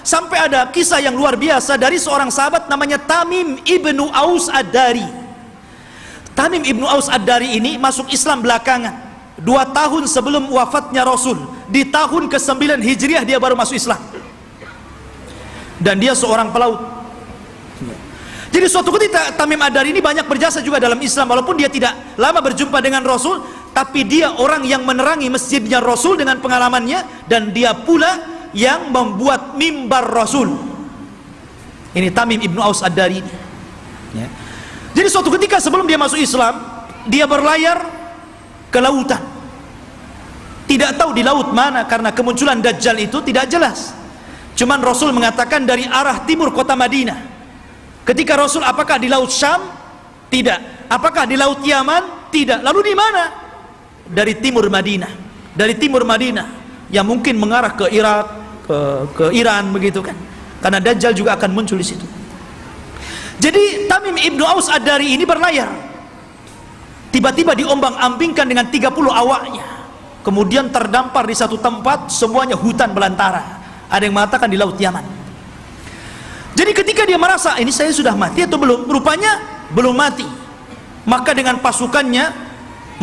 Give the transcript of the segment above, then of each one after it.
Sampai ada kisah yang luar biasa dari seorang sahabat namanya Tamim ibnu Aus Ad-Dari. Tamim ibnu Aus Ad-Dari ini masuk Islam belakangan, 2 tahun sebelum wafatnya Rasul. Di tahun ke-9 Hijriah dia baru masuk Islam. Dan dia seorang pelaut. Jadi suatu ketika Tamim Ad-Dari ini banyak berjasa juga dalam Islam, walaupun dia tidak lama berjumpa dengan Rasul, tapi dia orang yang menerangi masjidnya Rasul dengan pengalamannya, dan dia pula yang membuat mimbar Rasul. Ini Tamim ibnu Aus Ad-Dari ini. Ya. Jadi suatu ketika sebelum dia masuk Islam, dia berlayar ke lautan. Tidak tahu di laut mana, karena kemunculan Dajjal itu tidak jelas. Cuman Rasul mengatakan dari arah timur kota Madinah. Ketika Rasul, apakah di laut Syam? Tidak. Apakah di laut Yaman? Tidak. Lalu di mana? Dari timur Madinah. Dari timur Madinah, yang mungkin mengarah ke Irak, ke Iran, begitu kan, karena Dajjal juga akan muncul di situ. Jadi Tamim ibnu Aus Ad-Dari ini berlayar, tiba-tiba diombang-ambingkan dengan 30 awaknya, kemudian terdampar di satu tempat, semuanya hutan belantara. Ada yang mengatakan di laut Yaman. Jadi ketika dia merasa ini saya sudah mati atau belum, rupanya belum mati, maka dengan pasukannya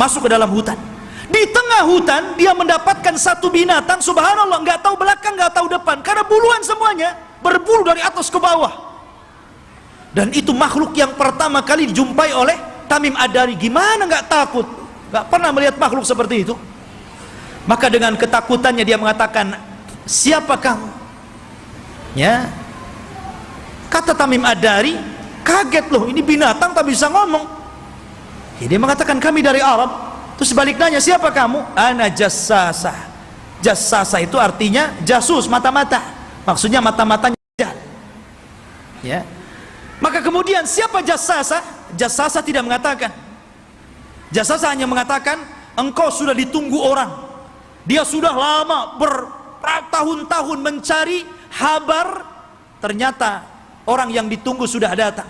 masuk ke dalam hutan. Di tengah hutan dia mendapatkan satu binatang, subhanallah, nggak tahu belakang, nggak tahu depan, karena buluan semuanya, berbulu dari atas ke bawah. Dan itu makhluk yang pertama kali dijumpai oleh Tamim Ad-Dari. Gimana nggak takut? Nggak pernah melihat makhluk seperti itu. Maka dengan ketakutannya dia mengatakan, siapa kamu? Ya, kata Tamim Ad-Dari, kaget loh, ini binatang tak bisa ngomong. Ya, dia mengatakan kami dari Arab. Terus balik nanya, siapa kamu? Ana jassasah. Jassasah itu artinya jasus, mata-mata. Maksudnya mata-matanya. Ya. Maka kemudian siapa jassasah? Jassasah tidak mengatakan. Jassasah hanya mengatakan, engkau sudah ditunggu orang. Dia sudah lama bertahun-tahun mencari kabar. Ternyata orang yang ditunggu sudah datang.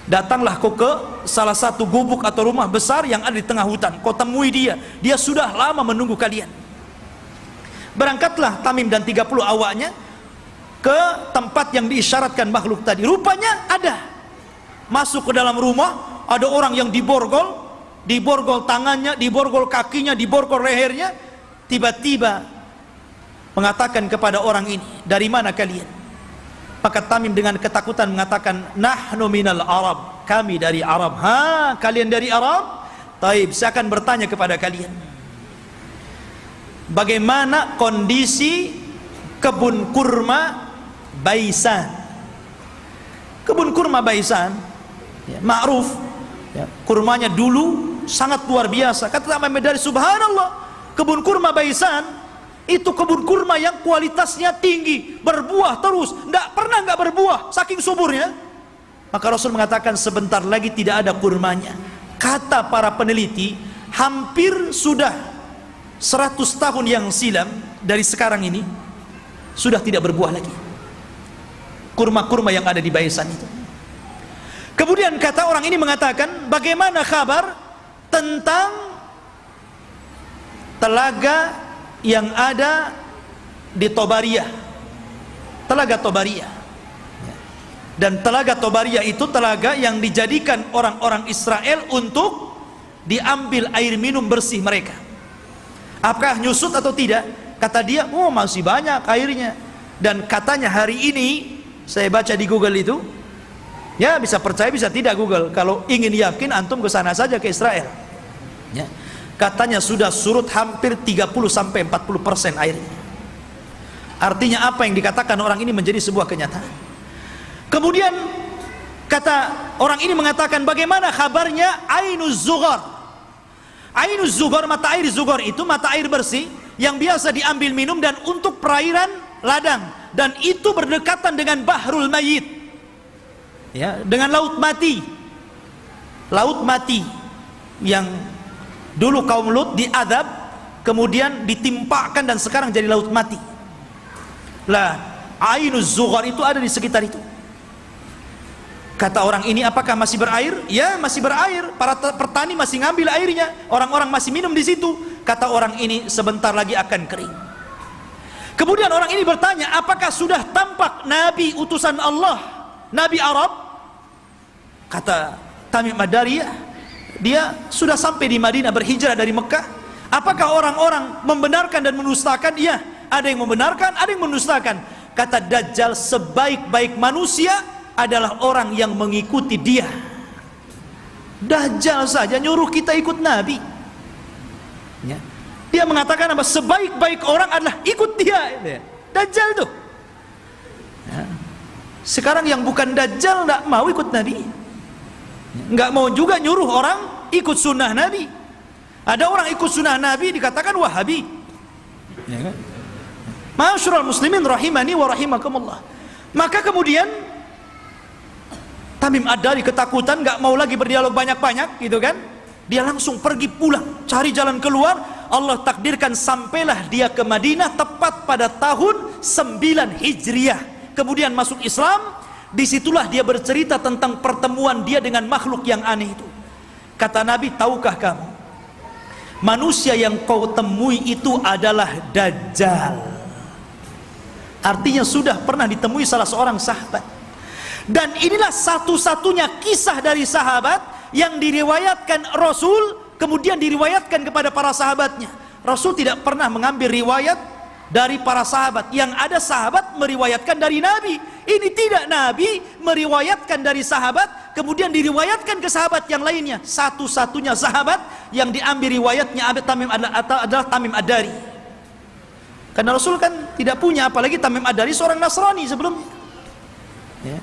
Datanglah kau ke salah satu gubuk atau rumah besar yang ada di tengah hutan. Kau temui dia. Dia sudah lama menunggu kalian. Berangkatlah Tamim dan 30 awaknya ke tempat yang diisyaratkan makhluk tadi. Rupanya ada. Masuk ke dalam rumah, ada orang yang diborgol tangannya, diborgol kakinya, diborgol lehernya. Tiba-tiba mengatakan kepada orang ini, dari mana kalian? Maka Tamim dengan ketakutan mengatakan, nahnu minal Arab, kami dari Arab. Ha, kalian dari Arab? Taib, saya akan bertanya kepada kalian, bagaimana kondisi kebun kurma Baisan? Kebun kurma Baisan, ya, ma'ruf, ya, kurmanya dulu sangat luar biasa. Kata Tamim Ad-Dari, subhanallah, kebun kurma Baisan itu kebun kurma yang kualitasnya tinggi, berbuah terus, tidak pernah nggak berbuah, saking suburnya. Maka Rasul mengatakan sebentar lagi tidak ada kurmanya. Kata para peneliti, hampir sudah 100 tahun yang silam dari sekarang ini sudah tidak berbuah lagi kurma-kurma yang ada di Baisan itu. Kemudian kata orang ini mengatakan, bagaimana kabar tentang telaga yang ada di Tobariyah, telaga Tobariyah. Dan telaga Tobariyah itu telaga yang dijadikan orang-orang Israel untuk diambil air minum bersih mereka. Apakah nyusut atau tidak? Kata dia, oh masih banyak airnya. Dan katanya hari ini saya baca di Google itu, ya bisa percaya bisa tidak Google, kalau ingin yakin antum ke sana saja, ke Israel, ya. Katanya sudah surut hampir 30-40% airnya. Artinya apa yang dikatakan orang ini menjadi sebuah kenyataan. Kemudian kata orang ini mengatakan, bagaimana kabarnya Ainuz Zughar? Ainuz Zughar, mata air Zughar itu mata air bersih yang biasa diambil minum dan untuk perairan ladang, dan itu berdekatan dengan Bahrul Mayyit, ya, dengan laut mati. Laut mati yang dulu kaum Lut diadab, kemudian ditimpakan dan sekarang jadi laut mati. Lah, Ainuz Zughar itu ada di sekitar itu. Kata orang ini, apakah masih berair? Ya, masih berair. Para petani masih ngambil airnya, orang-orang masih minum di situ. Kata orang ini, sebentar lagi akan kering. Kemudian orang ini bertanya, apakah sudah tampak Nabi utusan Allah, Nabi Arab? Kata Tamim Ad-Dari, ya, dia sudah sampai di Madinah, berhijrah dari Mekah. Apakah orang-orang membenarkan dan mendustakan? Iya, ada yang membenarkan, ada yang mendustakan. Kata Dajjal, sebaik-baik manusia adalah orang yang mengikuti dia. Dajjal saja nyuruh kita ikut Nabi, ya. Dia mengatakan apa? Sebaik-baik orang adalah ikut dia. Dajjal tuh, ya. Sekarang yang bukan Dajjal nggak mau ikut Nabi, nggak mau juga nyuruh orang ikut sunnah Nabi. Ada orang ikut sunnah Nabi dikatakan Wahabi, ya kan? Ma'asyiral muslimin rahimani wa rahimakumullah. Maka kemudian Tamim Ad-Dari ketakutan, nggak mau lagi berdialog banyak-banyak, gitu kan? Dia langsung pergi pulang, cari jalan keluar. Allah takdirkan sampailah dia ke Madinah tepat pada tahun 9 Hijriah. Kemudian masuk Islam. Disitulah dia bercerita tentang pertemuan dia dengan makhluk yang aneh itu. Kata Nabi, tahukah kamu, manusia yang kau temui itu adalah Dajjal. Artinya sudah pernah ditemui salah seorang sahabat. Dan inilah satu-satunya kisah dari sahabat yang diriwayatkan Rasul, kemudian diriwayatkan kepada para sahabatnya. Rasul tidak pernah mengambil riwayat dari para sahabat. Yang ada sahabat meriwayatkan dari Nabi. Ini tidak, Nabi meriwayatkan dari sahabat, kemudian diriwayatkan ke sahabat yang lainnya. Satu-satunya sahabat yang diambil riwayatnya adalah Tamim Ad-Dari. Karena Rasul kan tidak punya, apalagi Tamim Ad-Dari seorang Nasrani sebelumnya, ya.